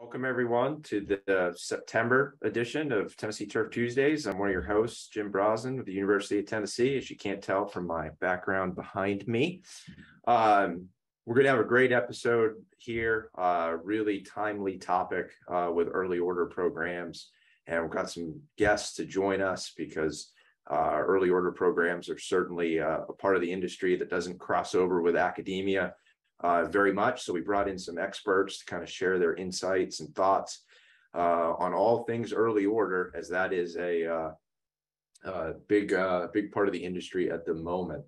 Welcome everyone to the September edition of Tennessee Turf Tuesdays. I'm one of your hosts, Jim Brosnan with the University of Tennessee, as you can't tell from my background behind me. We're going to have a great episode here, really timely topic with early order programs. And we've got some guests to join us because early order programs are certainly a part of the industry that doesn't cross over with academia very much. So we brought in some experts to kind of share their insights and thoughts on all things early order, as that is a big part of the industry at the moment.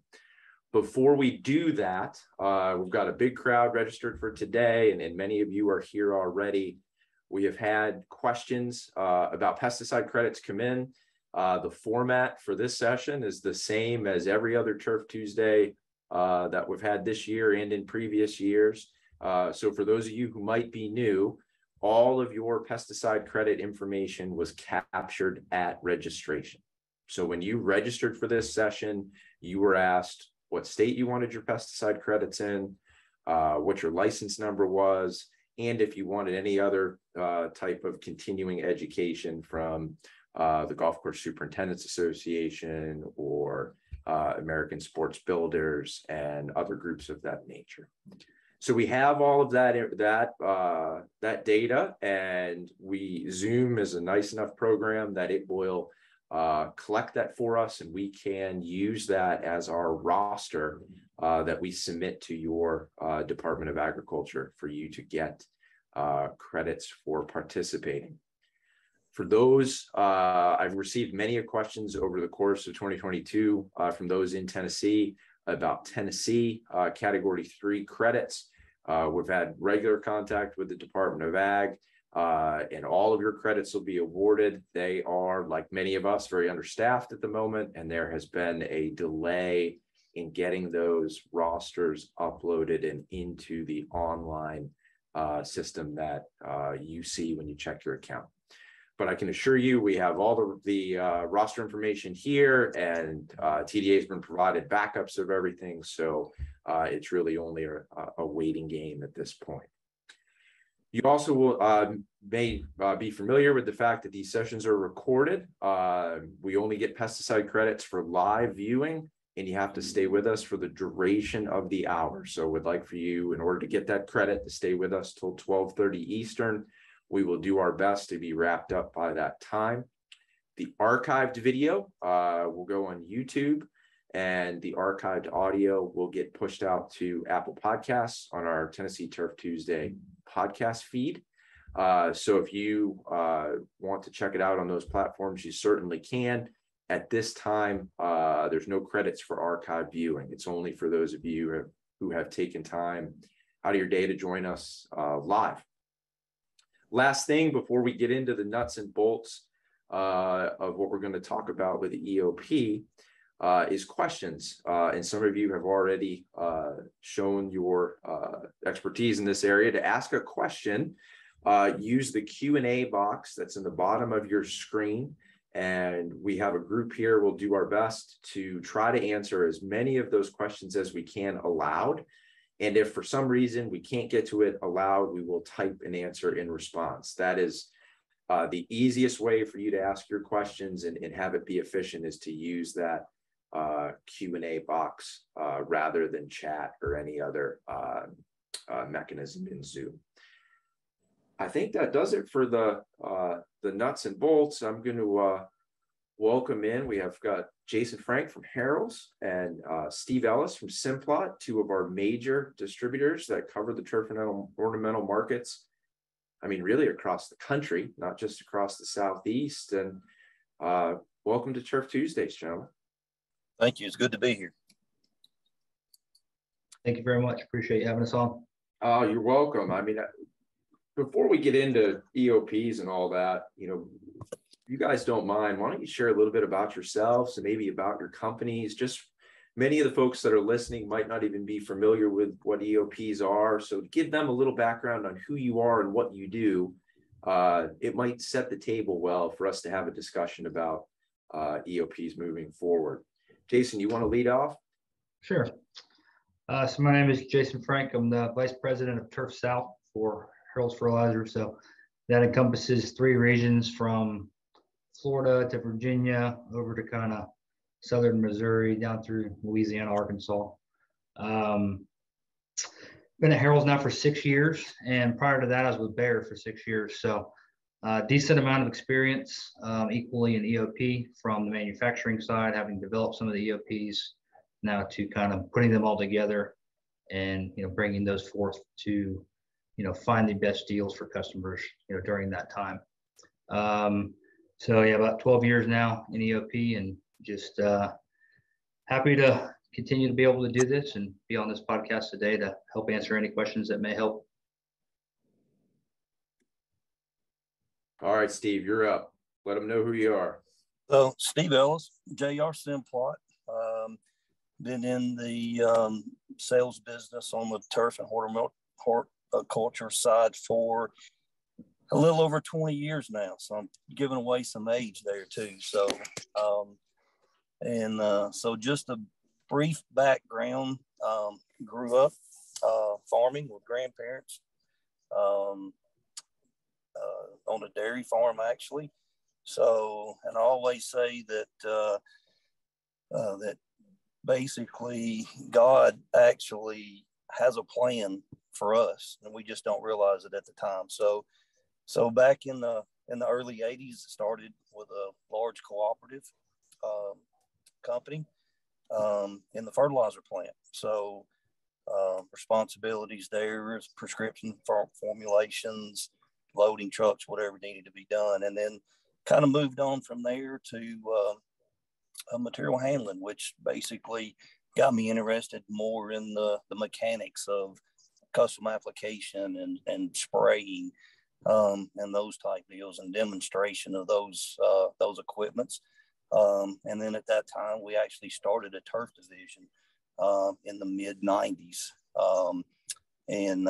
Before we do that, we've got a big crowd registered for today, and many of you are here already. We have had questions about pesticide credits come in. The format for this session is the same as every other Turf Tuesday that we've had this year and in previous years. So for those of you who might be new, all of your pesticide credit information was captured at registration. So when you registered for this session, you were asked what state you wanted your pesticide credits in, what your license number was, and if you wanted any other type of continuing education from the Golf Course Superintendents Association or American Sports Builders and other groups of that nature. So we have all of that data, and Zoom is a nice enough program that it will collect that for us, and we can use that as our roster that we submit to your Department of Agriculture for you to get credits for participating. For those, I've received many questions over the course of 2022 from those in Tennessee about Tennessee Category 3 credits. We've had regular contact with the Department of Ag, and all of your credits will be awarded. They are, like many of us, very understaffed at the moment, and there has been a delay in getting those rosters uploaded and into the online system that you see when you check your account. But I can assure you we have all the roster information here, and TDA has been provided backups of everything. So it's really only a waiting game at this point. You also will, may be familiar with the fact that these sessions are recorded. We only get pesticide credits for live viewing, and you have to stay with us for the duration of the hour. So we'd like for you, in order to get that credit, to stay with us till 12:30 Eastern. We will do our best to be wrapped up by that time. The archived video will go on YouTube, and the archived audio will get pushed out to Apple Podcasts on our Tennessee Turf Tuesday podcast feed. So if you want to check it out on those platforms, you certainly can. At this time, there's no credits for archive viewing. It's only for those of you who have taken time out of your day to join us live. Last thing before we get into the nuts and bolts of what we're going to talk about with the EOP is questions. And some of you have already shown your expertise in this area. To ask a question, use the Q&A box that's in the bottom of your screen. And we have a group here. We'll do our best to try to answer as many of those questions as we can aloud. And if for some reason we can't get to it aloud, we will type an answer in response. That is the easiest way for you to ask your questions and have it be efficient, is to use that Q&A box rather than chat or any other mechanism in Zoom. I think that does it for the nuts and bolts. I'm going to welcome in. We have got Jason Frank from Harrell and Steve Ellis from Simplot, two of our major distributors that cover the turf and ornamental markets. I mean, really across the country, not just across the Southeast. And welcome to Turf Tuesdays, gentlemen. Thank you. It's good to be here. Thank you very much. Appreciate you having us on. Oh, you're welcome. I mean, before we get into EOPs and all that, if you guys don't mind, why don't you share a little bit about yourselves and maybe about your companies? Just many of the folks that are listening might not even be familiar with what EOPs are. So give them a little background on who you are and what you do. It might set the table well for us to have a discussion about EOPs moving forward. Jason, you want to lead off? Sure. So my name is Jason Frank. I'm the Vice President of Turf South for Harrell's Fertilizer. So That encompasses 3 regions from Florida to Virginia over to kind of southern Missouri down through Louisiana, Arkansas. Been at Harrell's now for 6 years, and prior to that, I was with Bayer for 6 years. So, decent amount of experience, equally in EOP from the manufacturing side, having developed some of the EOPs, now to kind of putting them all together and bringing those forth to find the best deals for customers during that time. So yeah, about 12 years now in EOP, and just happy to continue to be able to do this and be on this podcast today to help answer any questions that may help. All right, Steve, you're up. Let them know who you are. So, Steve Ellis, JR Simplot. Been in the sales business on the turf and horticulture side for a little over 20 years now. So I'm giving away some age there too. So, so just a brief background. Grew up farming with grandparents on a dairy farm, actually. So, and I always say that that basically God actually has a plan for us, and we just don't realize it at the time. So back in the early 80s, it started with a large cooperative company in the fertilizer plant. So responsibilities there is prescription formulations, loading trucks, whatever needed to be done. And then kind of moved on from there to material handling, which basically got me interested more in the mechanics of custom application and spraying and those type deals and demonstration of those equipments. And then at that time, we actually started a turf division in the mid 90s. And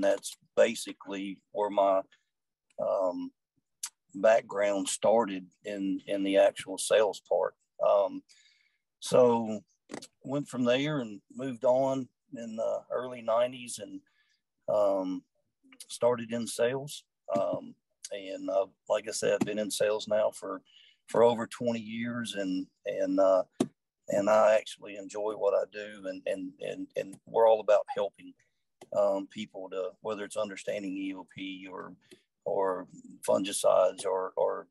that's basically where my background started in the actual sales part. So went from there and moved on in the early 90s and started in sales. And like I said, I've been in sales now for over 20 years, and I actually enjoy what I do, and we're all about helping people to, whether it's understanding EOP or fungicides or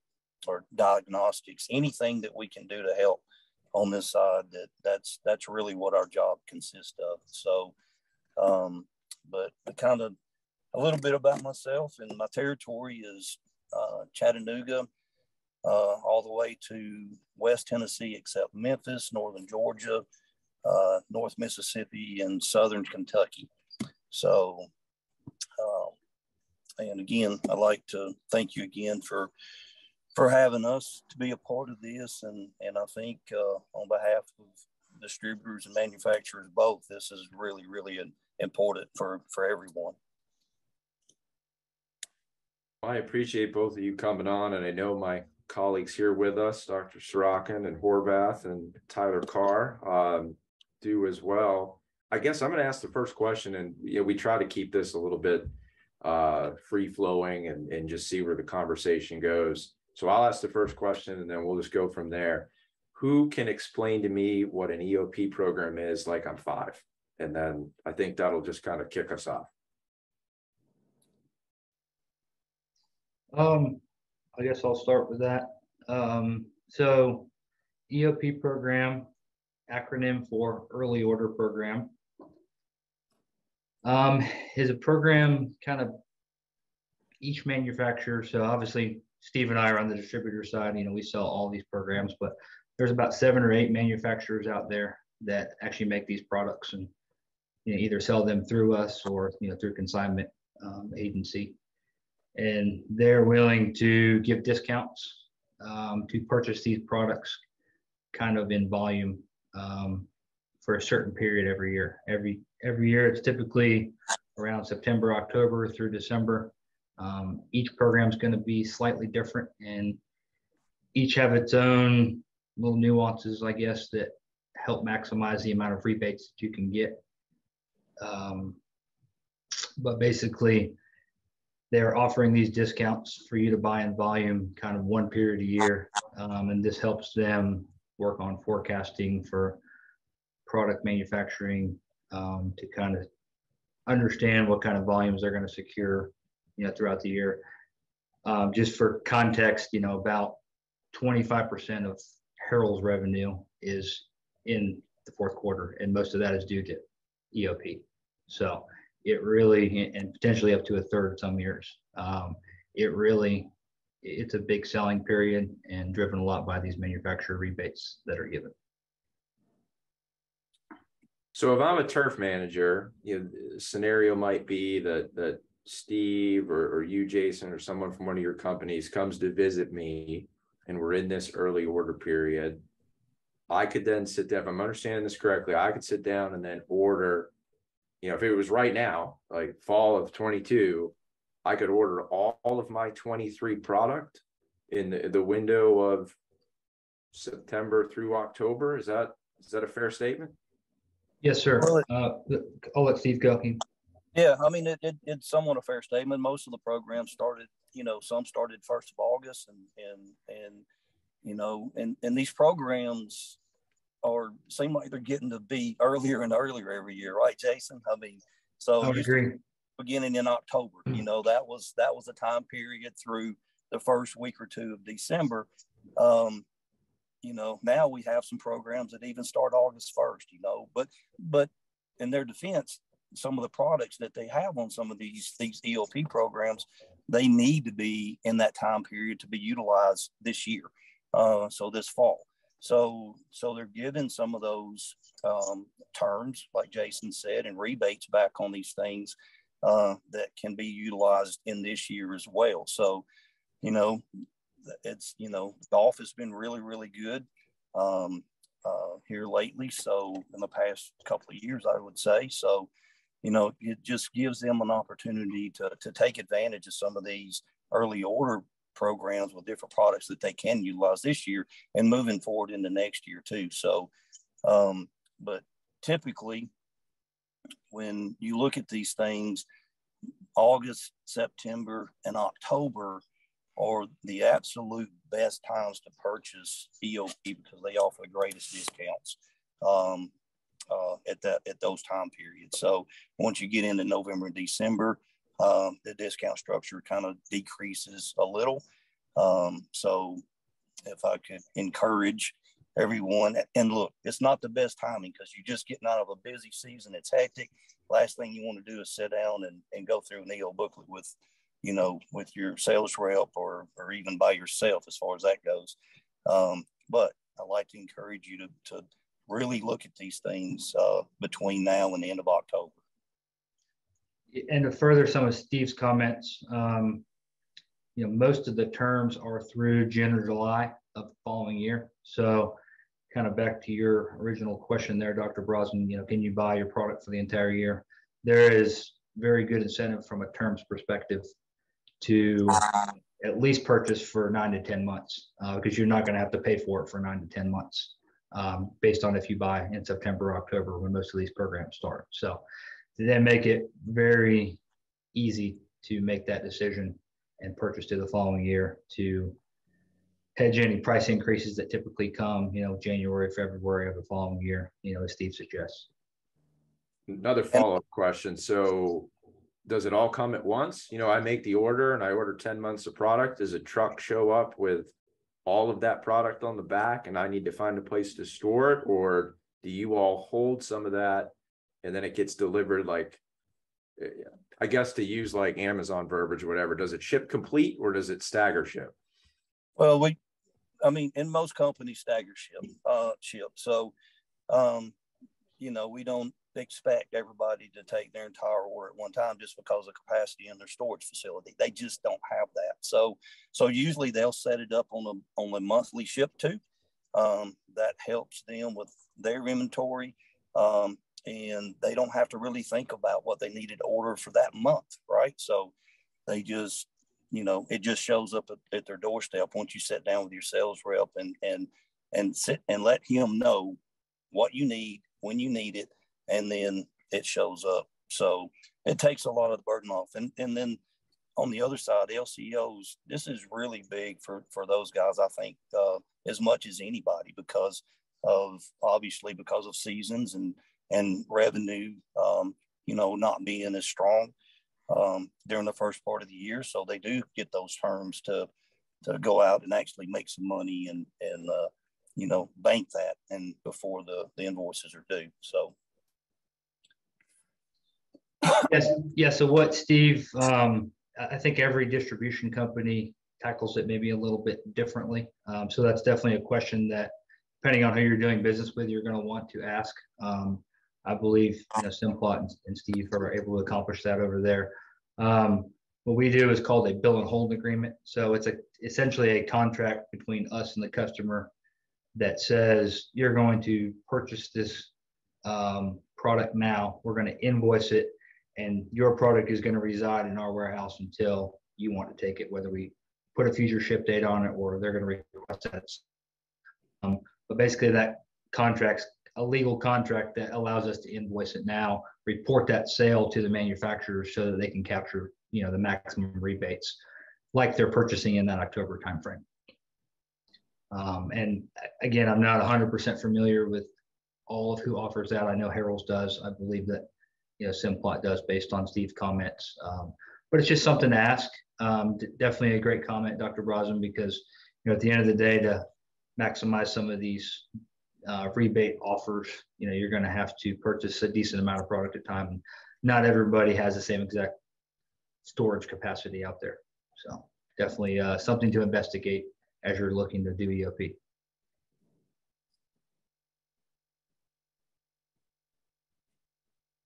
diagnostics, anything that we can do to help on this side. That's really what our job consists of. So, but kind of a little bit about myself, and my territory is Chattanooga, all the way to West Tennessee, except Memphis, Northern Georgia, North Mississippi, and Southern Kentucky. So, and again, I'd like to thank you again for having us to be a part of this. And I think on behalf of distributors and manufacturers both, this is really, really important for everyone. I appreciate both of you coming on, and I know my colleagues here with us, Dr. Sorokin and Horvath and Tyler Carr, do as well. I guess I'm going to ask the first question, and we try to keep this a little bit free flowing and just see where the conversation goes. So I'll ask the first question, and then we'll just go from there. Who can explain to me what an EOP program is like I'm 5? And then I think that'll just kind of kick us off. I guess I'll start with that. So EOP program, acronym for Early Order Program, is a program kind of each manufacturer. So obviously Steve and I are on the distributor side. We sell all these programs, but there's about 7 or 8 manufacturers out there that actually make these products and either sell them through us or through consignment agency. And they're willing to give discounts to purchase these products kind of in volume for a certain period every year. Every year, it's typically around September, October through December. Each program is going to be slightly different, and each have its own little nuances, I guess, that help maximize the amount of rebates that you can get. But basically, they're offering these discounts for you to buy in volume kind of one period a year. And this helps them work on forecasting for product manufacturing, to kind of understand what kind of volumes they're going to secure, throughout the year. Just for context, about 25% of Harrell's revenue is in the fourth quarter, and most of that is due to EOP. So it really, and potentially up to a third some years, it's a big selling period and driven a lot by these manufacturer rebates that are given. So if I'm a turf manager, the scenario might be that Steve or you, Jason, or someone from one of your companies comes to visit me, and we're in this early order period. I could then sit down, if I'm understanding this correctly, I could sit down and then order, if it was right now, like fall of 22, I could order all of my 23 product in the window of September through October. Is that a fair statement? Yes, sir. I'll let Steve go. Yeah, I mean, it's somewhat a fair statement. Most of the programs started, some started 1st of August, and these programs seem like they're getting to be earlier and earlier every year, right, Jason? I mean, so I would agree. Beginning in October, that was a time period through the first week or two of December. Now we have some programs that even start August 1st, but in their defense, some of the products that they have on some of these EOP programs, they need to be in that time period to be utilized this year. So this fall. So they're giving some of those terms, like Jason said, and rebates back on these things that can be utilized in this year as well. So, it's, golf has been really, really good here lately. So in the past couple of years, I would say. So, it just gives them an opportunity to take advantage of some of these early order programs with different products that they can utilize this year and moving forward into next year too. So, but typically when you look at these things, August, September, and October are the absolute best times to purchase EOP because they offer the greatest discounts at those time periods. So once you get into November and December, the discount structure kind of decreases a little. So if I could encourage everyone, and look, it's not the best timing because you're just getting out of a busy season. It's hectic. Last thing you want to do is sit down and go through an EO booklet with your sales rep or even by yourself as far as that goes. But I like to encourage you to really look at these things between now and the end of October. And to further some of Steve's comments, most of the terms are through June or July of the following year. So kind of back to your original question there, Dr. Brosnan, can you buy your product for the entire year? There is very good incentive from a terms perspective to at least purchase for 9 to 10 months because you're not going to have to pay for it for 9 to 10 months based on if you buy in September or October when most of these programs start. So they make it very easy to make that decision and purchase to the following year to hedge any price increases that typically come, January, February of the following year, as Steve suggests. Another follow-up question. So does it all come at once? I make the order and I order 10 months of product. Does a truck show up with all of that product on the back and I need to find a place to store it? Or do you all hold some of that and then it gets delivered, like, I guess to use like Amazon verbiage or whatever, does it ship complete or does it stagger ship? Well, in most companies stagger ship. So, we don't expect everybody to take their entire order at one time just because of capacity in their storage facility. They just don't have that. So usually they'll set it up on a monthly ship too. That helps them with their inventory. And they don't have to really think about what they needed to order for that month, right? So they just, it just shows up at their doorstep once you sit down with your sales rep and sit and let him know what you need, when you need it, and then it shows up. So it takes a lot of the burden off. And then, on the other side, LCOs, this is really big for those guys, I think, as much as anybody, because of seasons and revenue, not being as strong during the first part of the year. So they do get those terms to go out and actually make some money and bank that and before the invoices are due. So. Yes. Yeah. So what Steve, I think every distribution company tackles it maybe a little bit differently. So that's definitely a question that, depending on who you're doing business with, you're going to want to ask. I believe Simplot and Steve are able to accomplish that over there. What we do is called a bill and hold agreement. So it's essentially a contract between us and the customer that says you're going to purchase this product now. We're going to invoice it, and your product is going to reside in our warehouse until you want to take it, whether we put a future ship date on it or they're going to request that. But basically that contract's a legal contract that allows us to invoice it now, report that sale to the manufacturer so that they can capture, the maximum rebates like they're purchasing in that October timeframe. And again, I'm not 100% familiar with all of who offers that. I know Harrell's does. I believe that, Simplot does based on Steve's comments. But it's just something to ask. Definitely a great comment, Dr. Brosnan, because, at the end of the day, to maximize some of these rebate offers, you're going to have to purchase a decent amount of product at a time. And not everybody has the same exact storage capacity out there. So definitely something to investigate as you're looking to do EOP.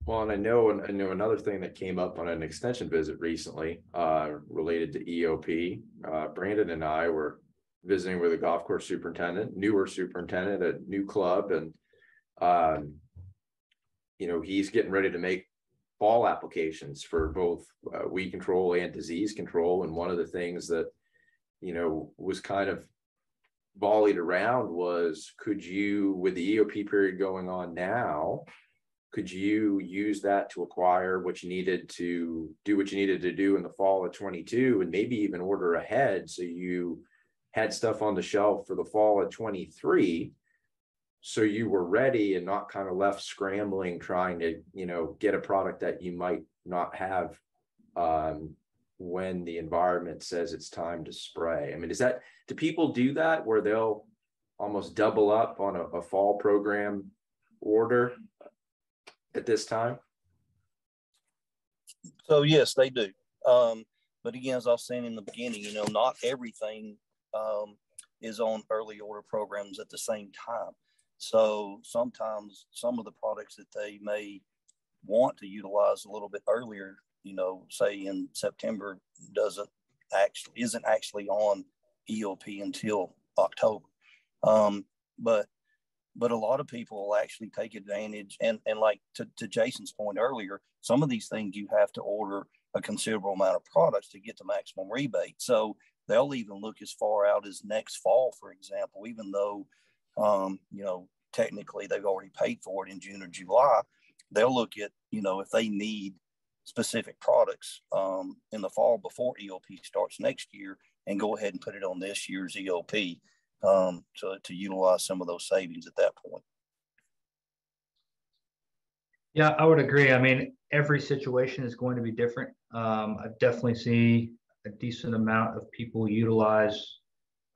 Well, and I know another thing that came up on an extension visit recently related to EOP. Brandon and I were visiting with a golf course superintendent, newer superintendent at a new club, and he's getting ready to make fall applications for both weed control and disease control. And one of the things that was kind of volleyed around was, could you, with the EOP period going on now, could you use that to acquire what you needed to do in the fall of 22, and maybe even order ahead so you had stuff on the shelf for the fall of 23, so you were ready and not kind of left scrambling trying to get a product that you might not have when the environment says it's time to spray? I mean, do people do that where they'll almost double up on a fall program order at this time? So yes, they do. But again, as I was saying in the beginning, not everything is on early order programs at the same time. So sometimes some of the products that they may want to utilize a little bit earlier, say in September, isn't actually on EOP until October. But a lot of people will actually take advantage, and like to Jason's point earlier, some of these things you have to order a considerable amount of products to get the maximum rebate. So they'll even look as far out as next fall, for example, even though, technically they've already paid for it in June or July. They'll look at, if they need specific products in the fall before EOP starts next year, and go ahead and put it on this year's EOP to utilize some of those savings at that point. Yeah, I would agree. I mean, every situation is going to be different. I definitely see a decent amount of people utilize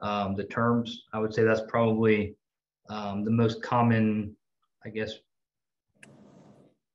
the terms. I would say that's probably the most common, I guess,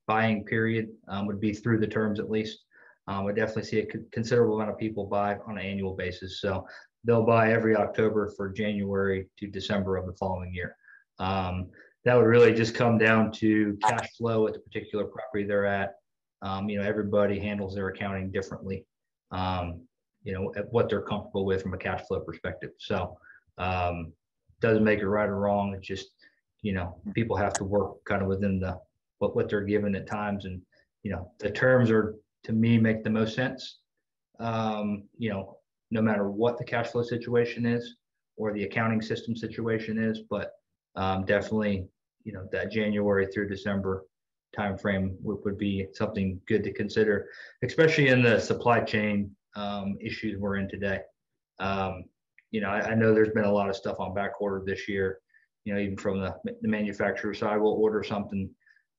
buying period would be through the terms at least. I definitely see a considerable amount of people buy on an annual basis. So they'll buy every October for January to December of the following year. That would really just come down to cash flow at the particular property they're at. Everybody handles their accounting differently, at what they're comfortable with from a cash flow perspective. So doesn't make it right or wrong. It's just, people have to work kind of within what they're given at times. And, the terms are, to me, make the most sense. No matter what the cash flow situation is or the accounting system situation is, but definitely, that January through December timeframe would be something good to consider, especially in the supply chain issues we're in today. I know there's been a lot of stuff on back order this year, even from the manufacturer side. We'll order something,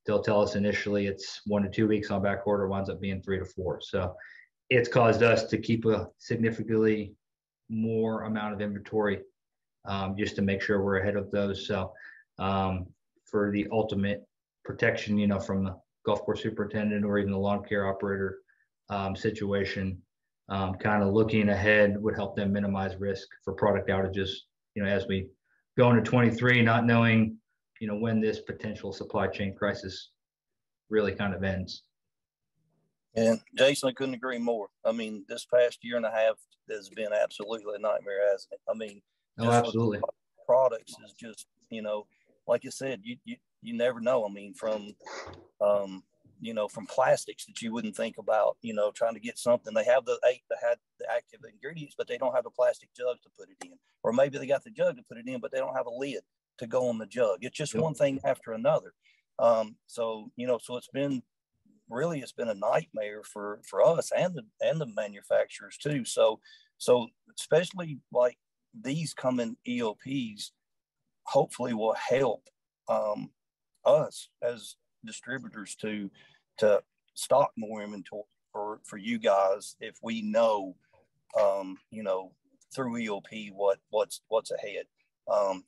they'll tell us initially it's 1 to 2 weeks on back order, winds up being 3 to 4. So it's caused us to keep a significantly more amount of inventory, just to make sure we're ahead of those. So for the ultimate protection, from the golf course superintendent or even the lawn care operator situation, kind of looking ahead would help them minimize risk for product outages, as we go into 23, not knowing, when this potential supply chain crisis really kind of ends. And Jason, I couldn't agree more. I mean, this past year and a half has been absolutely a nightmare, hasn't it? I mean, absolutely. Products is just, like I said, you never know. I mean, from plastics that you wouldn't think about, trying to get something. They had the active ingredients, but they don't have the plastic jug to put it in. Or maybe they got the jug to put it in, but they don't have a lid to go on the jug. It's just one thing after another. So it's been a nightmare for us and the manufacturers too. So especially like these coming EOPs, hopefully will help us as distributors to stock more inventory for you guys if we know through EOP what's ahead,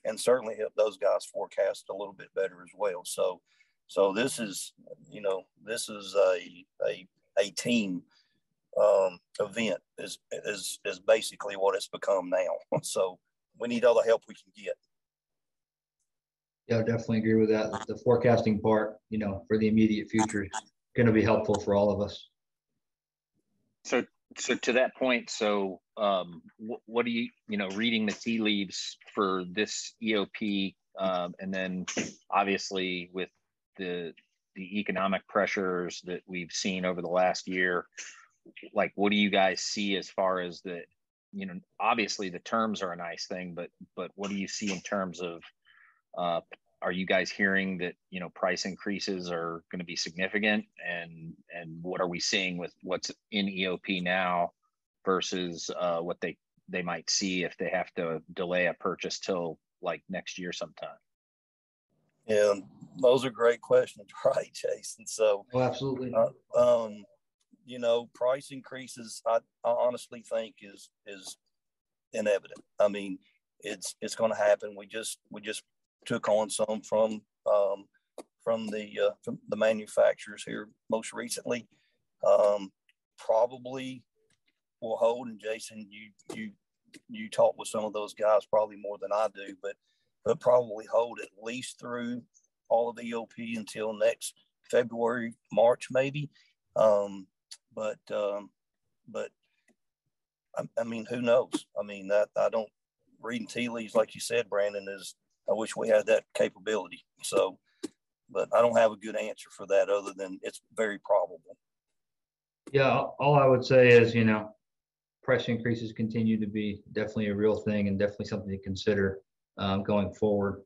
and certainly help those guys forecast a little bit better as well. So this is a team event is basically what it's become now. So we need all the help we can get. Yeah, I definitely agree with that. The forecasting part, for the immediate future is going to be helpful for all of us. So to that point, what do you, reading the tea leaves for this EOP, and then obviously with the economic pressures that we've seen over the last year, like, what do you guys see as far as obviously the terms are a nice thing, but what do you see in terms of, are you guys hearing that, price increases are going to be significant, and what are we seeing with what's in EOP now versus what they might see if they have to delay a purchase till like next year sometime? Yeah, those are great questions, right, Jason? So, absolutely. Price increases, I honestly think is inevitable. I mean, it's going to happen. We just took on some from the manufacturers here most recently. Probably will hold. And Jason, you talk with some of those guys probably more than I do, but probably hold at least through all of the EOP until next February, March, maybe. But I mean, who knows? I mean, that I don't reading tea leaves, like you said, Brandon, I wish we had that capability. So, but I don't have a good answer for that other than it's very probable. Yeah, all I would say is, price increases continue to be definitely a real thing and definitely something to consider going forward.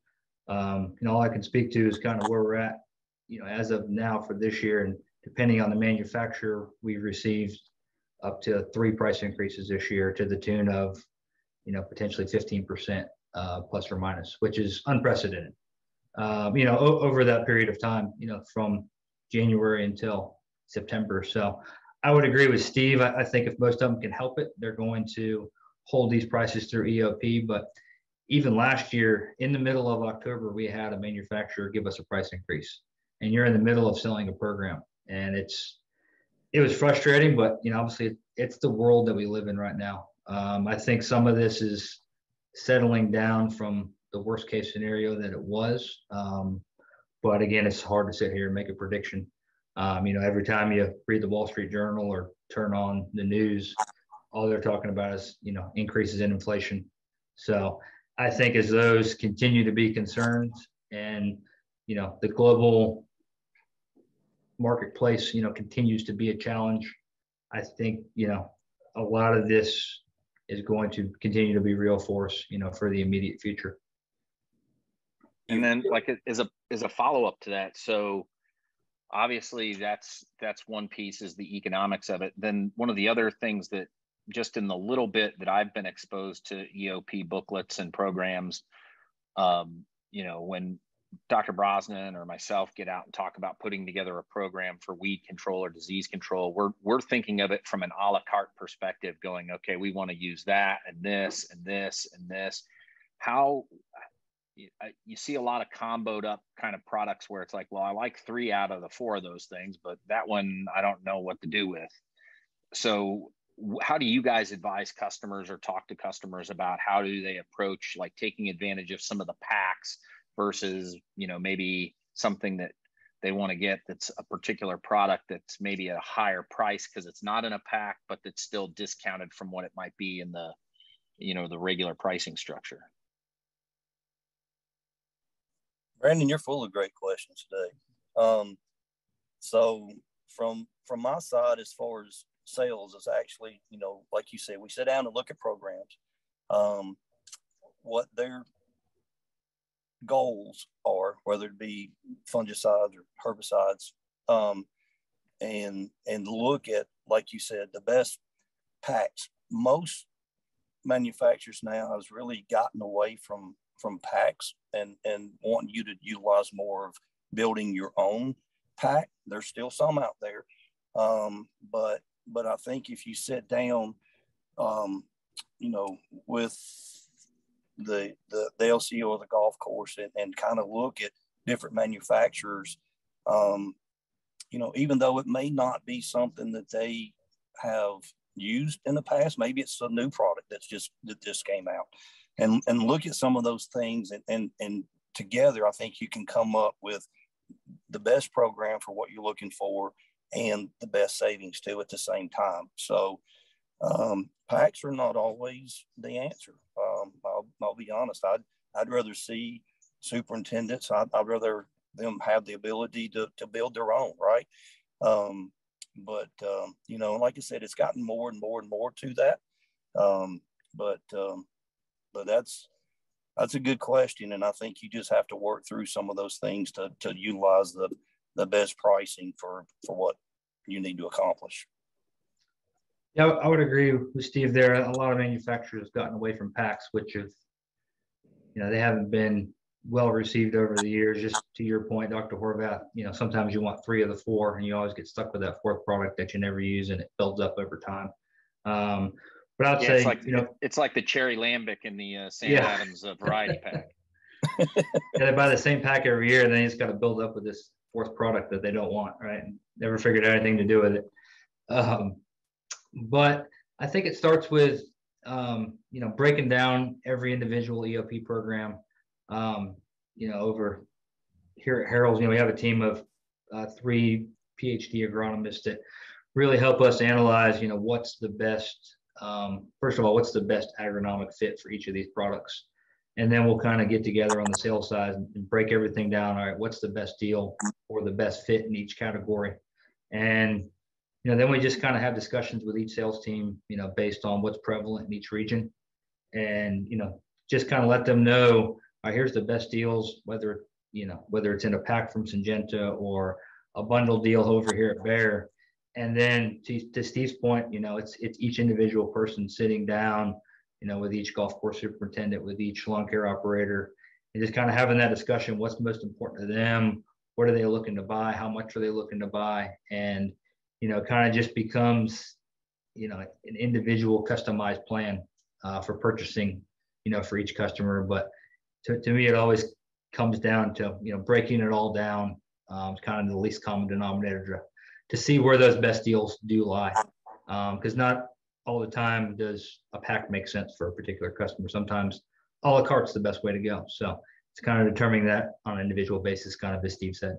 All I can speak to is kind of where we're at, as of now for this year, and depending on the manufacturer, we've received up to 3 price increases this year to the tune of, potentially 15% plus or minus, which is unprecedented. Over that period of time, from January until September. So I would agree with Steve. I think if most of them can help it, they're going to hold these prices through EOP. But even last year, in the middle of October, we had a manufacturer give us a price increase, and you're in the middle of selling a program, and it was frustrating, but obviously it's the world that we live in right now. I think some of this is settling down from the worst case scenario that it was. But again, it's hard to sit here and make a prediction. Every time you read the Wall Street Journal or turn on the news, all they're talking about is, increases in inflation. So I think as those continue to be concerns and, the global marketplace, continues to be a challenge, I think, a lot of this is going to continue to be real for us, for the immediate future. And then, like, as a follow-up to that, so obviously that's one piece is the economics of it. Then one of the other things that just in the little bit that I've been exposed to EOP booklets and programs, you know, when Dr. Brosnan or myself get out and talk about putting together a program for weed control or disease control, we're thinking of it from an a la carte perspective, going, okay, we want to use that and this and this and this. How you see a lot of comboed up kind of products where it's like, well, I like 3 out of the 4 of those things, but that one I don't know what to do with. So how do you guys advise customers or talk to customers about how do they approach like taking advantage of some of the packs versus, you know, maybe something that they want to get that's a particular product that's maybe at a higher price because it's not in a pack, but that's still discounted from what it might be in the, you know, the regular pricing structure? Brandon, you're full of great questions today. So from my side, as far as sales, is actually, you know, like you said, we sit down and look at programs, what their goals are, whether it be fungicides or herbicides, and look at, like you said, the best packs. Most manufacturers now has really gotten away from packs and want you to utilize more of building your own pack. There's still some out there, but I think if you sit down, you know, with the LCO or the golf course and kind of look at different manufacturers, you know, even though it may not be something that they have used in the past, maybe it's a new product that just came out, and look at some of those things, and together I think you can come up with the best program for what you're looking for and the best savings too at the same time. So packs are not always the answer. I'll be honest. I'd rather see superintendents. I'd rather them have the ability to build their own, right? But you know, like I said, it's gotten more and more and more to that. But that's a good question, and I think you just have to work through some of those things to utilize the best pricing for what you need to accomplish. Yeah, I would agree with Steve there. A lot of manufacturers have gotten away from packs, which have, you know, they haven't been well received over the years. Just to your point, Dr. Horvath, you know, sometimes you want 3 of the 4 and you always get stuck with that 4th product that you never use, and it builds up over time. But I'd say, it's like, you know, it's like the cherry lambic in the Sam Adams variety pack. They buy the same pack every year, and then you just got to build up with this 4th product that they don't want, right? And never figured out anything to do with it. But I think it starts with, you know, breaking down every individual EOP program. You know, over here at Harrell's, you know, we have a team of 3 PhD agronomists that really help us analyze, you know, what's the best, first of all, what's the best agronomic fit for each of these products. And then we'll kind of get together on the sales side and break everything down. All right, what's the best deal or the best fit in each category? And, you know, then we just kind of have discussions with each sales team, you know, based on what's prevalent in each region. And, you know, just kind of let them know, all right, here's the best deals, whether it's in a pack from Syngenta or a bundle deal over here at Bayer. And then to Steve's point, you know, it's each individual person sitting down, you know, with each golf course superintendent, with each lawn care operator, and just kind of having that discussion. What's most important to them? What are they looking to buy? How much are they looking to buy? And, you know, kind of just becomes, you know, an individual customized plan for purchasing, you know, for each customer. But to me, it always comes down to, you know, breaking it all down. It's kind of the least common denominator to see where those best deals do lie. Because not all the time does a pack make sense for a particular customer. Sometimes a la carte's the best way to go. So it's kind of determining that on an individual basis, kind of as Steve said.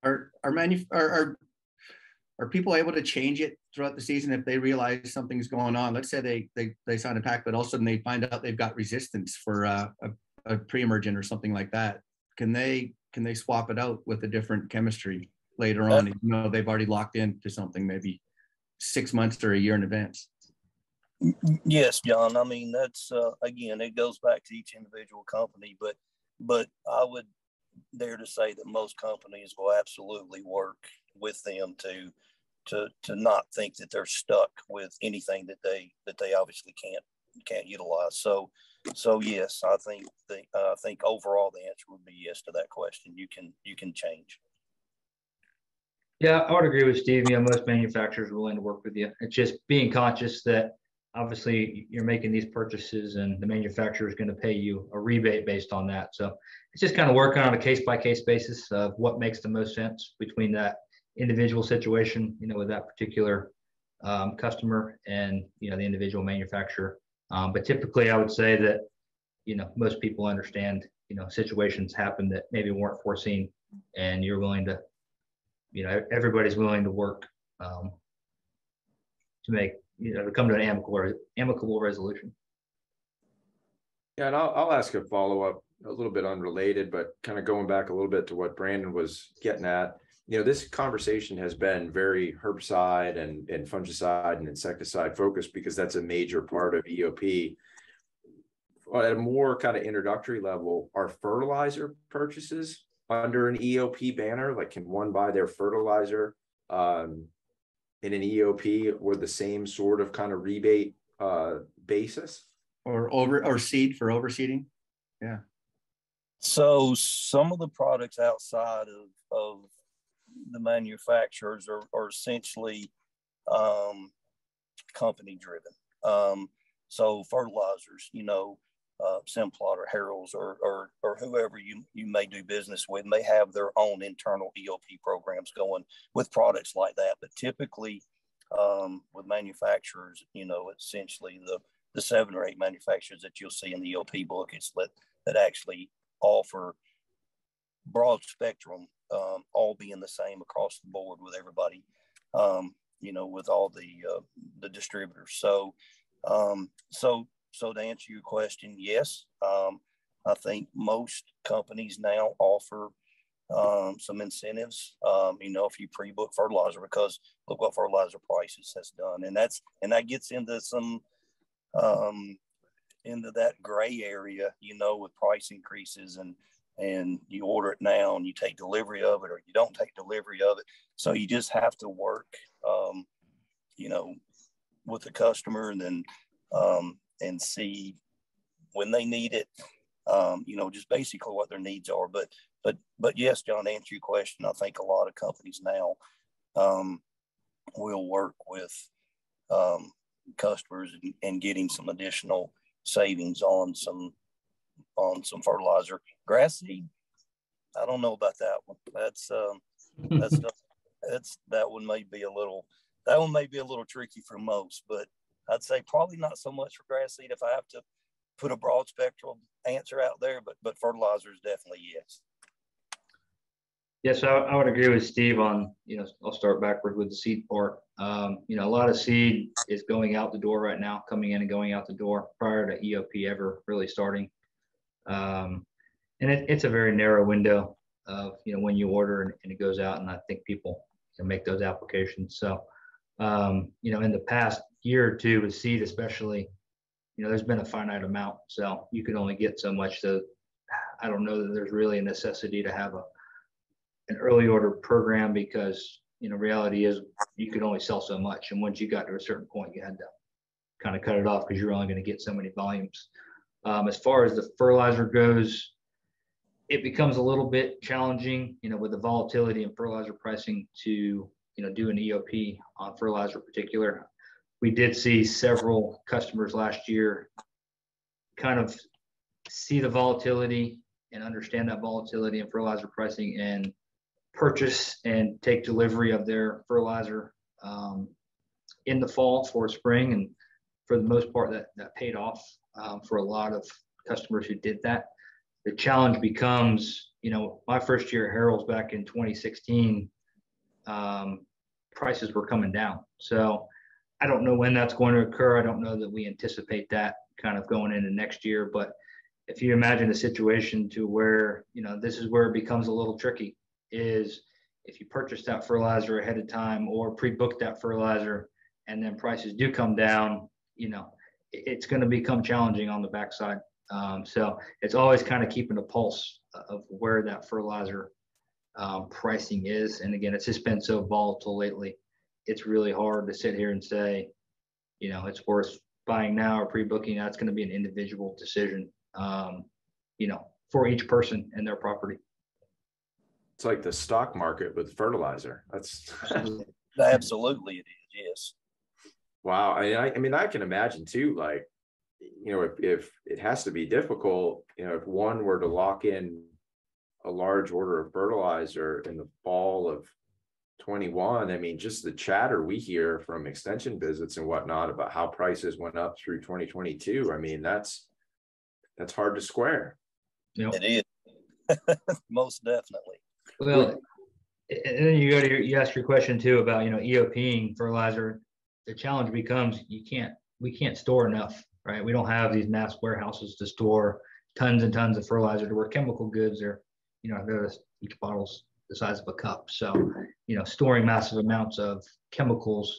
Are people able to change it throughout the season if they realize something's going on? Let's say they sign a pack, but all of a sudden they find out they've got resistance for a pre-emergent or something like that. Can they swap it out with a different chemistry later on, even though they've already locked into something maybe 6 months or a year in advance? Yes, John. I mean, that's again, it goes back to each individual company, but I would dare to say that most companies will absolutely work with them to to not think that they're stuck with anything that they obviously can't utilize. So yes, I think overall the answer would be yes to that question. You can change. Yeah, I would agree with Steve. You know, most manufacturers are willing to work with you. It's just being conscious that obviously you're making these purchases and the manufacturer is going to pay you a rebate based on that. So it's just kind of working on a case-by-case basis of what makes the most sense between that individual situation, you know, with that particular customer and, you know, the individual manufacturer. But typically I would say that, you know, most people understand, you know, situations happen that maybe weren't foreseen, and you're willing to, you know, everybody's willing to work to make, you know, to come to an amicable resolution. Yeah, and I'll ask a follow-up, a little bit unrelated, but kind of going back a little bit to what Brandon was getting at. You know, this conversation has been very herbicide and fungicide and insecticide focused because that's a major part of EOP. At a more kind of introductory level, are fertilizer purchases under an EOP banner? Like, can one buy their fertilizer in an EOP with the same sort of kind of rebate basis? Or seed for overseeding? Yeah. So some of the products outside of the manufacturers are essentially company driven. So fertilizers, you know, Simplot or Harrell's or whoever you may do business with may have their own internal EOP programs going with products like that. But typically with manufacturers, you know, essentially the 7 or 8 manufacturers that you'll see in the EOP book, it's that actually offer broad spectrum, all being the same across the board with everybody, you know, with all the distributors. So to answer your question, yes, I think most companies now offer some incentives, you know, if you pre-book fertilizer, because look what fertilizer prices has done. And that gets into some, into that gray area, you know, with price increases and you order it now and you take delivery of it or you don't take delivery of it. So you just have to work, you know, with the customer and see when they need it, you know, just basically what their needs are. But yes, John, to answer your question, I think a lot of companies now will work with customers and getting some additional savings on some fertilizer. Grass seed, I don't know about that one. That one may be a little tricky for most, but I'd say probably not so much for grass seed if I have to put a broad spectrum answer out there, but fertilizers definitely yes. Yes, I would agree with Steve on, you know, I'll start backward with the seed part. You know, a lot of seed is going out the door right now, coming in and going out the door prior to EOP ever really starting. And it's a very narrow window of, you know, when you order and it goes out, and I think people can make those applications. So, you know, in the past year or two with seed especially, you know, there's been a finite amount, so you can only get so much. So I don't know that there's really a necessity to have an early order program, because, you know, reality is you could only sell so much, and once you got to a certain point, you had to kind of cut it off because you're only going to get so many volumes. As far as the fertilizer goes, it becomes a little bit challenging, you know, with the volatility in fertilizer pricing to, you know, do an EOP on fertilizer in particular. We did see several customers last year kind of see the volatility and understand that volatility in fertilizer pricing and purchase and take delivery of their fertilizer in the fall for spring. And for the most part, that paid off for a lot of customers who did that. The challenge becomes, you know, my first year at Harrell's back in 2016, prices were coming down. So I don't know when that's going to occur. I don't know that we anticipate that kind of going into next year. But if you imagine a situation to where, you know, this is where it becomes a little tricky, is if you purchase that fertilizer ahead of time or pre-book that fertilizer and then prices do come down, you know, it's going to become challenging on the backside. So it's always kind of keeping a pulse of where that fertilizer pricing is. And again, it's just been so volatile lately. it's really hard to sit here and say, it's worth buying now or pre-booking. That's going to be an individual decision, for each person and their property. It's like the stock market with fertilizer. That's Absolutely it is. Yes. wow. I mean, I can imagine too, like, if it has to be difficult, if one were to lock in a large order of fertilizer in the fall of 21, I mean, just the chatter we hear from extension visits and whatnot about how prices went up through 2022. I mean, that's hard to square. It is. Most definitely. Well, and then you asked your question too about, EOPing fertilizer. The challenge becomes we can't store enough, right? We don't have these mass warehouses to store tons and tons of fertilizer to where chemical goods are, each bottle's the size of a cup. So, storing massive amounts of chemicals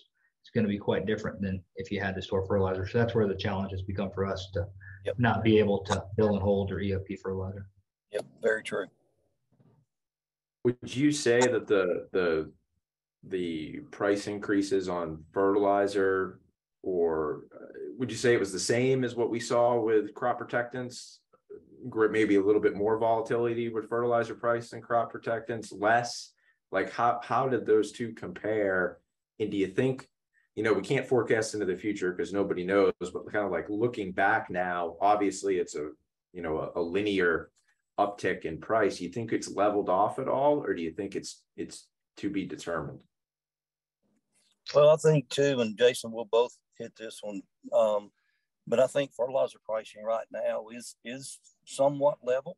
is going to be quite different than if you had to store fertilizer. So that's where the challenge has become for us to not be able to fill and hold or EOP fertilizer. Yep, very true. Would you say that the price increases on fertilizer, or would you say it was the same as what we saw with crop protectants? Maybe a little bit more volatility with fertilizer price than crop protectants, less? Like how did those two compare? And do you think, we can't forecast into the future because nobody knows, but kind of like looking back now, obviously it's a linear uptick in price. You think it's leveled off at all, or do you think it's to be determined? Well, I think too, and Jason will both hit this one. But I think fertilizer pricing right now is somewhat level.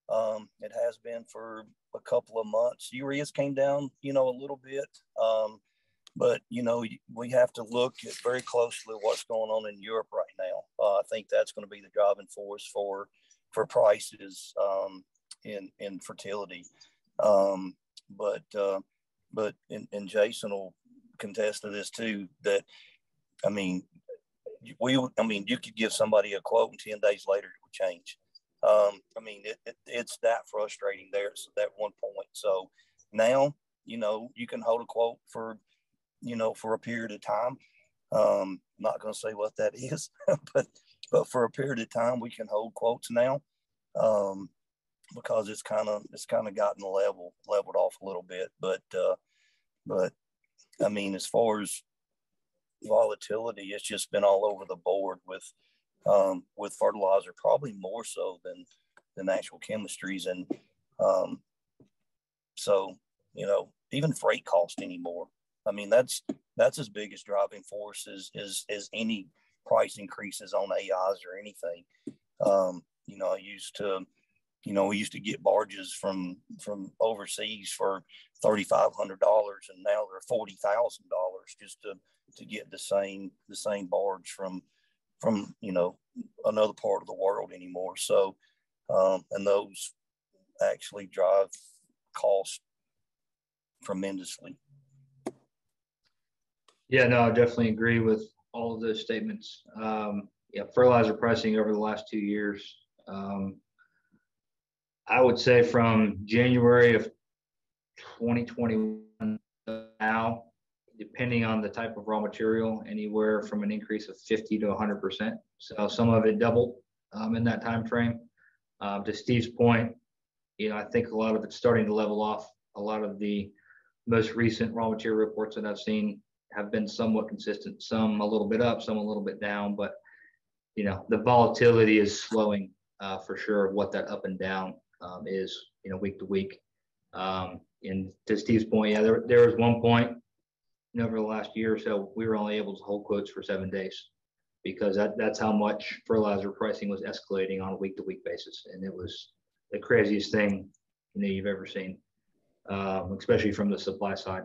It has been for a couple of months. Urea's came down, a little bit. But, we have to look at very closely what's going on in Europe right now. I think that's going to be the driving force for prices in fertility. But Jason will contest to this too, that, you could give somebody a quote and 10 days later it would change. It's that frustrating there at that one point. So now, you can hold a quote for a period of time. Not going to say what that is, but for a period of time, we can hold quotes now, because it's kind of gotten leveled off a little bit. But as far as volatility, it's just been all over the board with fertilizer, probably more so than actual chemistries. And so even freight cost anymore. That's as big as driving force as any price increases on AIs or anything. We used to get barges from overseas for $3,500, and now they're $40,000 just to get the same barge from another part of the world anymore. So, and those actually drive cost tremendously. Yeah, no, I definitely agree with all of those statements. Fertilizer pricing over the last 2 years. I would say from January of 2021 now, depending on the type of raw material, anywhere from an increase of 50 to 100%. So some of it doubled in that time frame. To Steve's point, I think a lot of it's starting to level off. A lot of the most recent raw material reports that I've seen have been somewhat consistent, some a little bit up, some a little bit down, but the volatility is slowing for sure of what that up and down is, week to week. And to Steve's point, there was one point over the last year or so, we were only able to hold quotes for 7 days because that's how much fertilizer pricing was escalating on a week to week basis. And it was the craziest thing you've ever seen, especially from the supply side.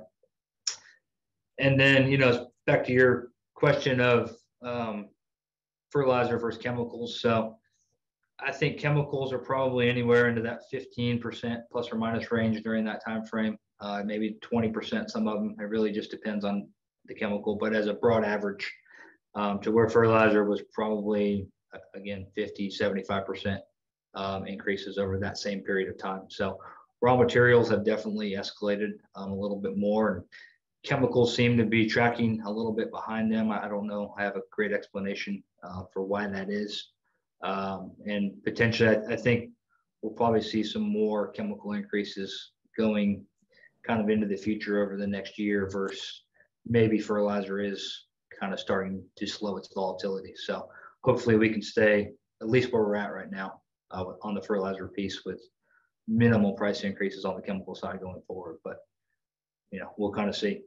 And then, back to your question of fertilizer versus chemicals. So I think chemicals are probably anywhere into that 15% plus or minus range during that time frame, maybe 20%, some of them. It really just depends on the chemical, but as a broad average, to where fertilizer was probably, again, 50, 75% increases over that same period of time. So raw materials have definitely escalated a little bit more. chemicals seem to be tracking a little bit behind them. I don't know. I have a great explanation for why that is. And potentially, I think we'll probably see some more chemical increases going kind of into the future over the next year versus maybe fertilizer is kind of starting to slow its volatility. So hopefully we can stay at least where we're at right now on the fertilizer piece with minimal price increases on the chemical side going forward. But, we'll kind of see.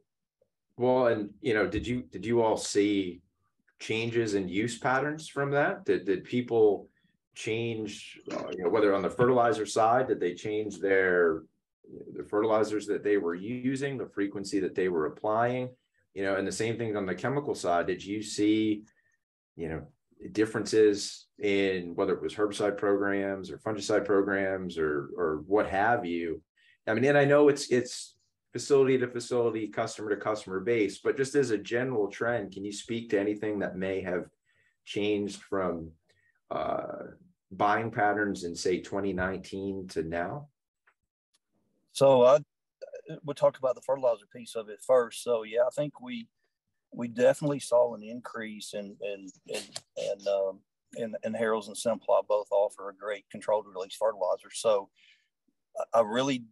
Well, and, did you all see changes in use patterns from that? Did people change, whether on the fertilizer side, did they change the fertilizers that they were using, the frequency that they were applying, and the same thing on the chemical side? Did you see, differences in whether it was herbicide programs or fungicide programs or what have you? I mean, and I know it's facility to facility, customer to customer base, but just as a general trend, can you speak to anything that may have changed from buying patterns in, say, 2019 to now? So we'll talk about the fertilizer piece of it first. So yeah, I think we definitely saw an increase in Harrell's and Simplot both offer a great controlled release fertilizer. So I really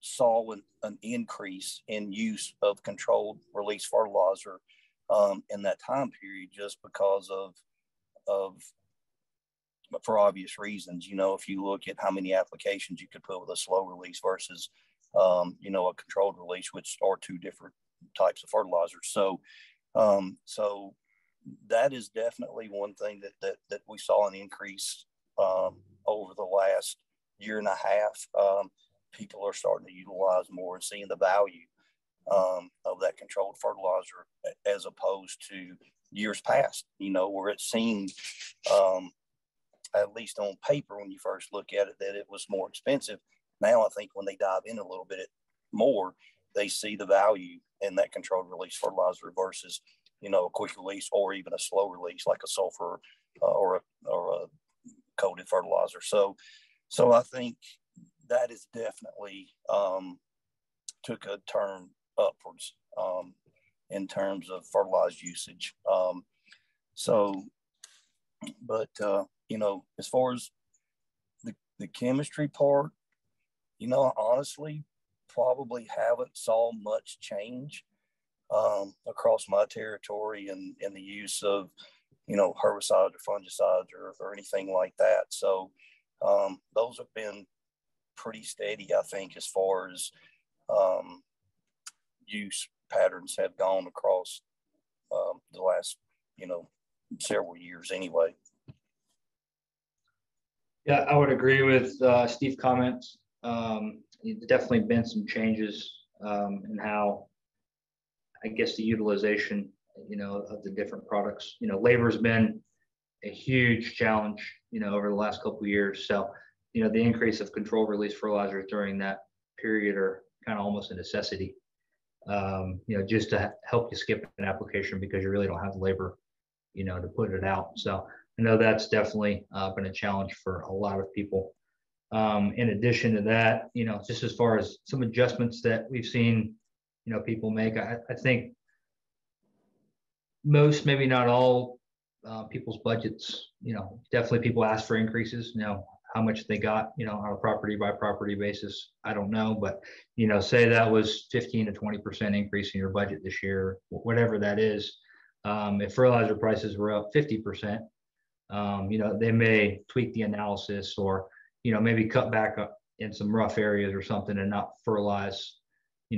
saw an increase in use of controlled release fertilizer in that time period, just because for obvious reasons. If you look at how many applications you could put with a slow release versus a controlled release, which are two different types of fertilizers. So that is definitely one thing that we saw an increase over the last year and a half. People are starting to utilize more and seeing the value of that controlled fertilizer as opposed to years past, where it seemed, at least on paper, when you first look at it, that it was more expensive. Now, I think when they dive in a little bit more, they see the value in that controlled release fertilizer versus, a quick release or even a slow release like a sulfur or a coated fertilizer. So I think that is definitely took a turn upwards in terms of fertilizer usage. But as far as the chemistry part, I honestly probably haven't saw much change across my territory in the use of, herbicides or fungicides or anything like that. So those have been pretty steady, I think, as far as use patterns have gone across the last, several years anyway. Yeah, I would agree with Steve's comments. There's definitely been some changes in how, I guess, the utilization, of the different products. Labor's been a huge challenge, over the last couple of years. So, the increase of controlled release fertilizers during that period are kind of almost a necessity, just to help you skip an application because you really don't have the labor, to put it out. So I know that's definitely been a challenge for a lot of people. In addition to that, just as far as some adjustments that we've seen, people make, I think most, maybe not all, people's budgets, definitely people ask for increases. How much they got, on a property by property basis, I don't know, but, say that was 15 to 20% increase in your budget this year, whatever that is. If fertilizer prices were up 50%, they may tweak the analysis or, maybe cut back up in some rough areas or something and not fertilize,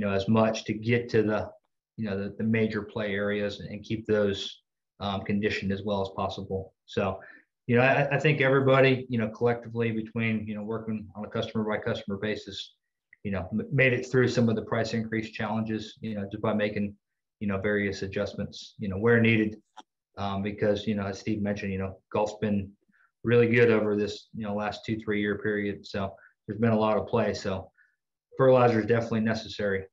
as much to get to the major play areas and keep those conditioned as well as possible. So, I think everybody, collectively between, working on a customer by customer basis, made it through some of the price increase challenges, just by making, various adjustments, where needed. Because, as Steve mentioned, golf's been really good over this, last 2-3 year period. So there's been a lot of play. So fertilizer is definitely necessary.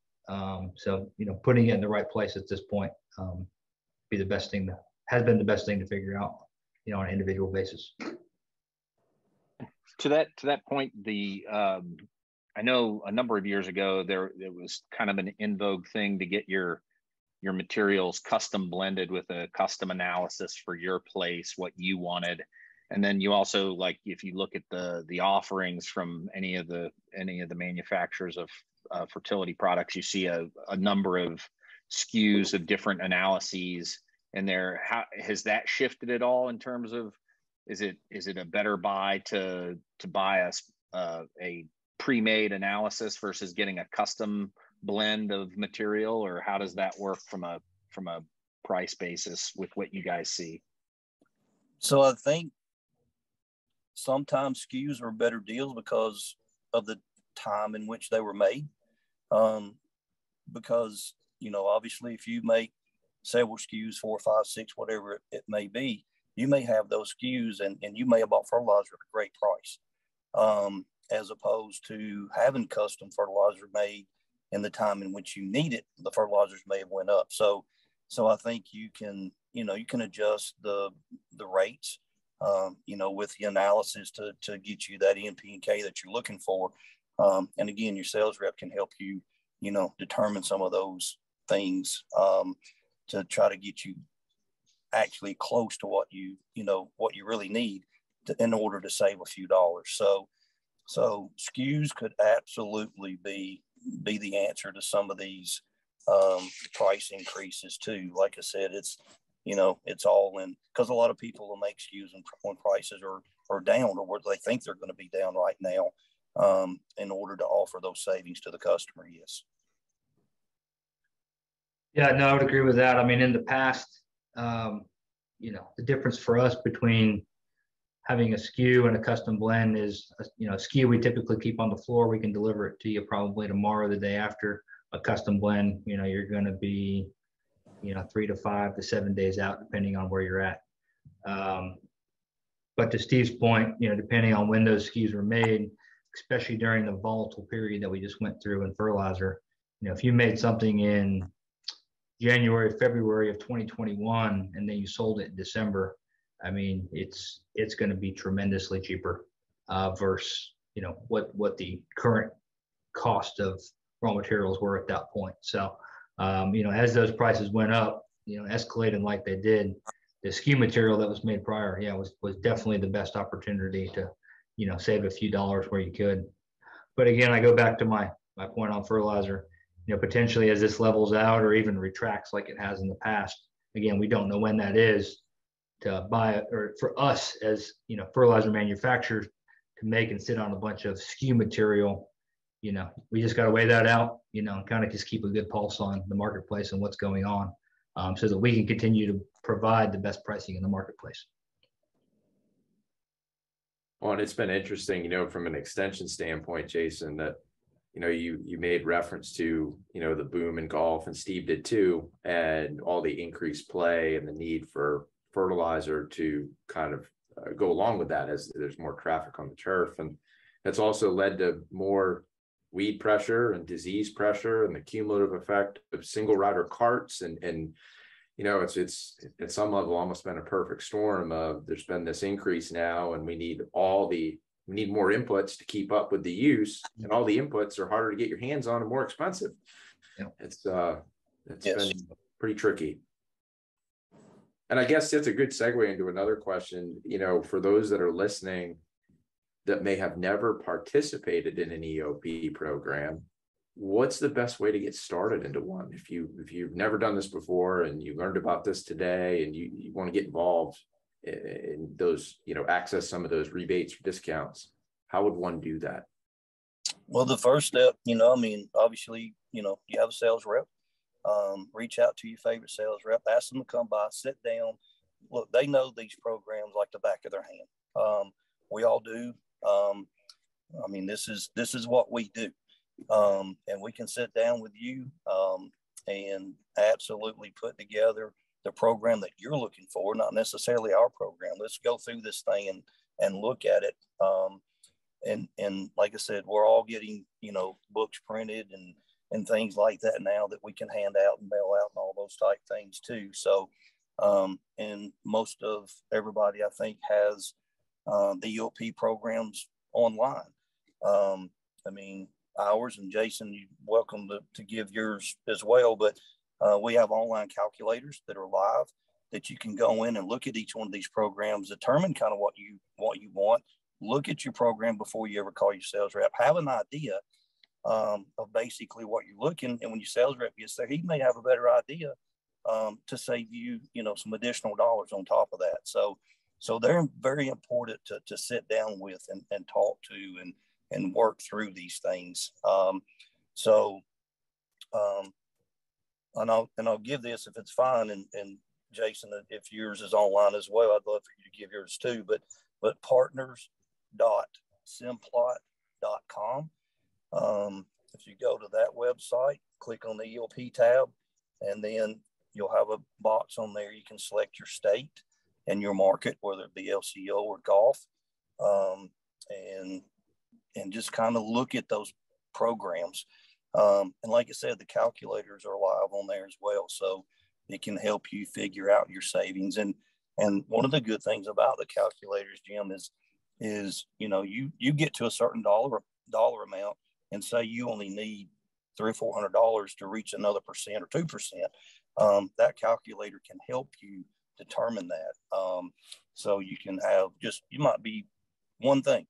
So, putting it in the right place at this point be the best thing has been the best thing to figure out, on an individual basis. To that point, the I know a number of years ago, it was kind of an in vogue thing to get your materials custom blended with a custom analysis for your place, what you wanted. And then you also, like, if you look at the offerings from any of the manufacturers of fertility products, you see a number of SKUs of different analyses in there. How has that shifted at all in terms of, is it a better buy to buy a pre-made analysis versus getting a custom blend of material, or how does that work from a price basis with what you guys see? So I think sometimes SKUs are better deals because of the time in which they were made. Because, you know, obviously if you make several SKUs, 4, 5, 6, whatever it may be, you may have those SKUs and you may have bought fertilizer at a great price, as opposed to having custom fertilizer made in the time in which you need it. The fertilizers may have went up. So I think you can adjust the rates, with the analysis to get you that N, P, and K that you're looking for. And again, your sales rep can help you, determine some of those things to try to get you actually close to what you really need in order to save a few dollars. So SKUs could absolutely be the answer to some of these price increases too. Like I said, it's all in, because a lot of people will make SKUs when prices are down, or where they think they're going to be down right now, in order to offer those savings to the customer. Yes. Yeah, no, I would agree with that. I mean, in the past, the difference for us between having a SKU and a custom blend is, a SKU we typically keep on the floor. We can deliver it to you probably tomorrow, the day after. A custom blend, you're going to be, 3 to 5 to 7 days out, depending on where you're at. But to Steve's point, depending on when those SKUs were made, especially during the volatile period that we just went through in fertilizer, if you made something in January, February of 2021, and then you sold it in December, I mean, it's going to be tremendously cheaper versus, what the current cost of raw materials were at that point. So, as those prices went up, escalating like they did, the SKU material that was made prior, was definitely the best opportunity to, save a few dollars where you could. But again, I go back to my point on fertilizer. Potentially as this levels out or even retracts like it has in the past, again, we don't know when that is, to buy it, or for us as fertilizer manufacturers to make and sit on a bunch of SKU material. We just got to weigh that out, and kind of just keep a good pulse on the marketplace and what's going on, so that we can continue to provide the best pricing in the marketplace. Well, and it's been interesting, from an extension standpoint, Jason, that you made reference to, the boom in golf, and Steve did too, and all the increased play and the need for fertilizer to kind of go along with that as there's more traffic on the turf. And that's also led to more weed pressure and disease pressure and the cumulative effect of single rider carts. And it's at some level almost been a perfect storm of, there's been this increase now, and we need more inputs to keep up with the use, and all the inputs are harder to get your hands on and more expensive. Yeah. It's been pretty tricky. And I guess that's a good segue into another question, for those that are listening that may have never participated in an EOP program, what's the best way to get started into one? If you've never done this before and you learned about this today and you want to get involved in those, access some of those rebates or discounts, how would one do that? Well, the first step, obviously, you have a sales rep. Reach out to your favorite sales rep, ask them to come by, sit down. Look, they know these programs like the back of their hand. We all do. This is what we do. And we can sit down with you and absolutely put together the program that you're looking for, not necessarily our program. Let's go through this thing and look at it. And like I said, we're all getting, books printed and things like that now that we can hand out and mail out and all those type things too. So, and most of everybody, I think, has the EOP programs online. ours, and Jason, you're welcome to give yours as well. But we have online calculators that are live that you can go in and look at each one of these programs, determine kind of what you want, look at your program before you ever call your sales rep, have an idea of basically what you're looking. And when your sales rep gets there, he may have a better idea to save you, some additional dollars on top of that. So they're very important to sit down with and talk to and work through these things. And I'll give this if it's fine. And Jason, if yours is online as well, I'd love for you to give yours too. But partners.simplot.com. If you go to that website, click on the EOP tab, and then you'll have a box on there. You can select your state and your market, whether it be LCO or golf, and just kind of look at those programs. And like I said, the calculators are live on there as well, so it can help you figure out your savings. And one of the good things about the calculators, Jim, is you get to a certain dollar amount, and say you only need $300 or $400 to reach another percent or 2%. That calculator can help you determine that. So you can have you might be one thing,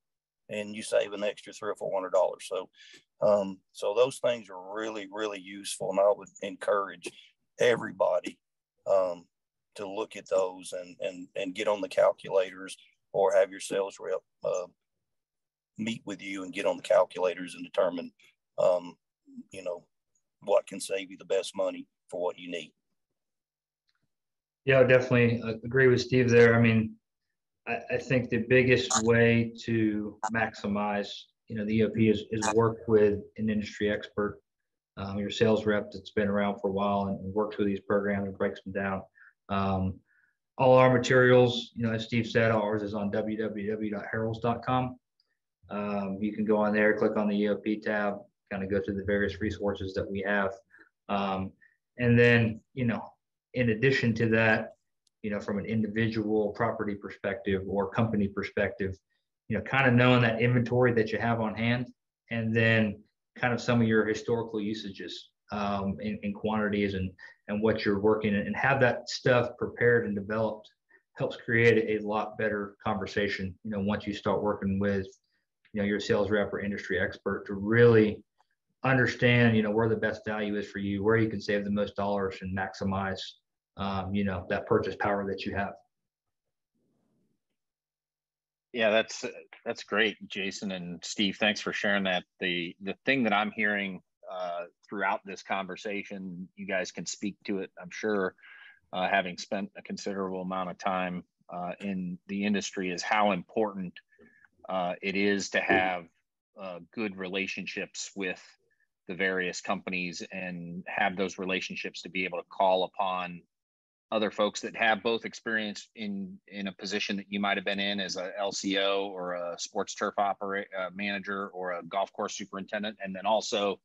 and you save an extra $300 or $400. So those things are really, really useful, and I would encourage everybody to look at those and get on the calculators, or have your sales rep meet with you and get on the calculators and determine, what can save you the best money for what you need. Yeah, I definitely agree with Steve there. I mean, I think the biggest way to maximize, the EOP is work with an industry expert, your sales rep that's been around for a while and works with these programs and breaks them down. All our materials, as Steve said, ours is on www.harrells.com. You can go on there, click on the EOP tab, kind of go through the various resources that we have. And then, in addition to that, from an individual property perspective or company perspective, kind of knowing that inventory that you have on hand, and then kind of some of your historical usages in quantities and what you're working in, and have that stuff prepared and developed helps create a lot better conversation, once you start working with, your sales rep or industry expert to really understand, where the best value is for you, where you can save the most dollars and maximize, that purchase power that you have. Yeah, that's great, Jason and Steve. Thanks for sharing that. The thing that I'm hearing throughout this conversation, you guys can speak to it, I'm sure, having spent a considerable amount of time in the industry, is how important it is to have good relationships with the various companies, and have those relationships to be able to call upon other folks that have both experience in a position that you might have been in as a LCO or a sports turf manager or a golf course superintendent, and then also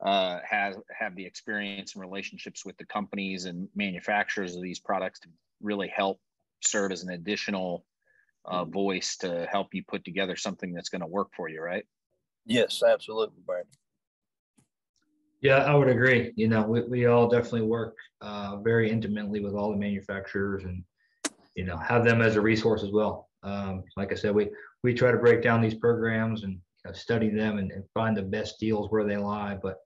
have the experience and relationships with the companies and manufacturers of these products to really help serve as an additional voice to help you put together something that's going to work for you, right? Yes, absolutely, Brandon. Yeah, I would agree. We all definitely work very intimately with all the manufacturers, and, have them as a resource as well. Like I said, we try to break down these programs and study them and find the best deals where they lie, but,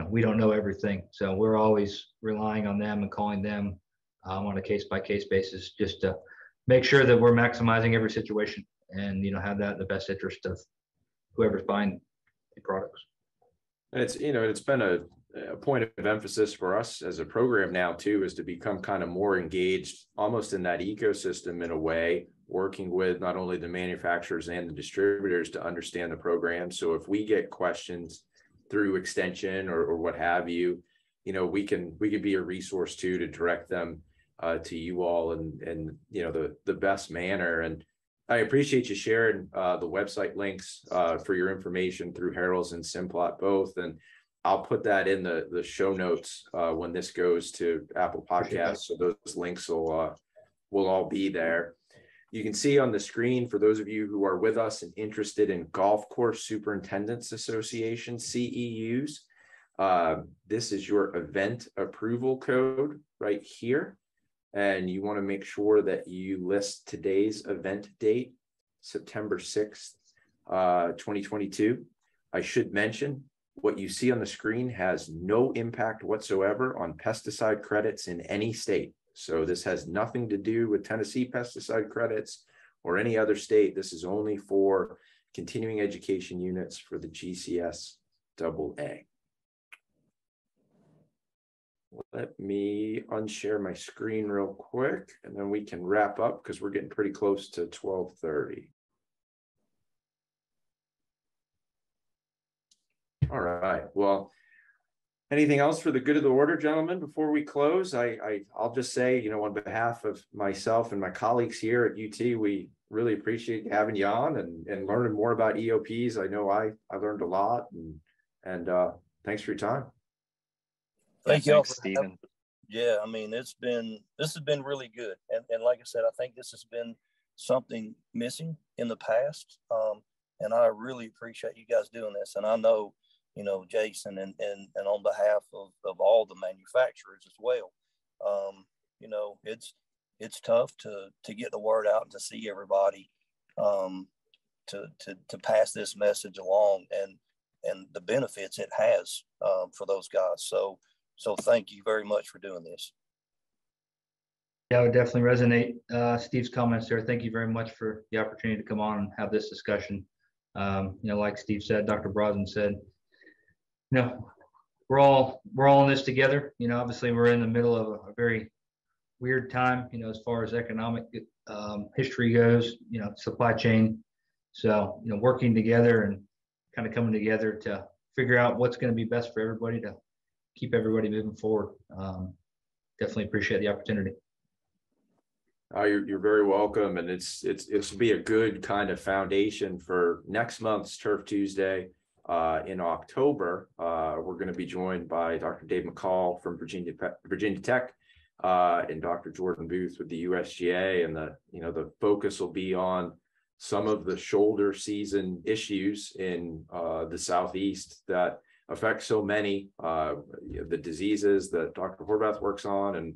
we don't know everything. So we're always relying on them and calling them on a case-by-case basis, just to make sure that we're maximizing every situation and, have that in the best interest of whoever's buying the products. And it's been a point of emphasis for us as a program now too, is to become kind of more engaged almost in that ecosystem in a way, working with not only the manufacturers and the distributors to understand the program. So if we get questions through extension or what have you, we can be a resource too, to direct them to you all and the best manner. And I appreciate you sharing the website links for your information through Harrell's and Simplot both. And I'll put that in the show notes when this goes to Apple Podcasts. So those links will all be there. You can see on the screen, for those of you who are with us and interested in Golf Course Superintendents Association, CEUs, this is your event approval code right here. And you want to make sure that you list today's event date, September 6th, 2022. I should mention what you see on the screen has no impact whatsoever on pesticide credits in any state. So this has nothing to do with Tennessee pesticide credits or any other state. This is only for continuing education units for the GCS AA. Let me unshare my screen real quick, and then we can wrap up because we're getting pretty close to 12:30. All right. Well, anything else for the good of the order, gentlemen, before we close? I'll just say, you know, on behalf of myself and my colleagues here at UT, we really appreciate having you on and learning more about EOPs. I know I learned a lot, and thanks for your time. Thank you, thanks, Stephen. Yeah, I mean, this has been really good. And like I said, I think this has been something missing in the past. And I really appreciate you guys doing this. And I know, you know, Jason and on behalf of all the manufacturers as well, you know, it's tough to get the word out and to see everybody, to pass this message along and the benefits it has for those guys. So thank you very much for doing this. Yeah, I would definitely resonate Steve's comments there. Thank you very much for the opportunity to come on and have this discussion. You know, like Steve said, Dr. Brosnan said, you know, we're all in this together. You know, obviously we're in the middle of a very weird time, you know, as far as economic history goes, you know, supply chain. So, you know, working together and kind of coming together to figure out what's going to be best for everybody to keep everybody moving forward. Definitely appreciate the opportunity. You're very welcome, and it's be a good kind of foundation for next month's Turf Tuesday in October. We're going to be joined by Dr. Dave McCall from Virginia Tech and Dr. Jordan Booth with the USGA, and the focus will be on some of the shoulder season issues in the Southeast that affect so many, the diseases that Dr. Horvath works on, and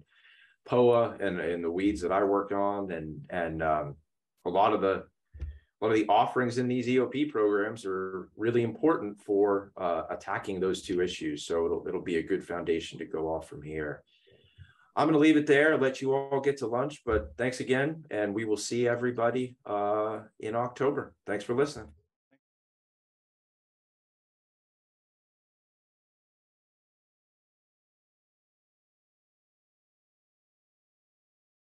POA and the weeds that I worked on, and a lot of the offerings in these EOP programs are really important for attacking those two issues. So it'll be a good foundation to go off from here. I'm going to leave it there, let you all get to lunch, but thanks again, and we will see everybody in October. Thanks for listening.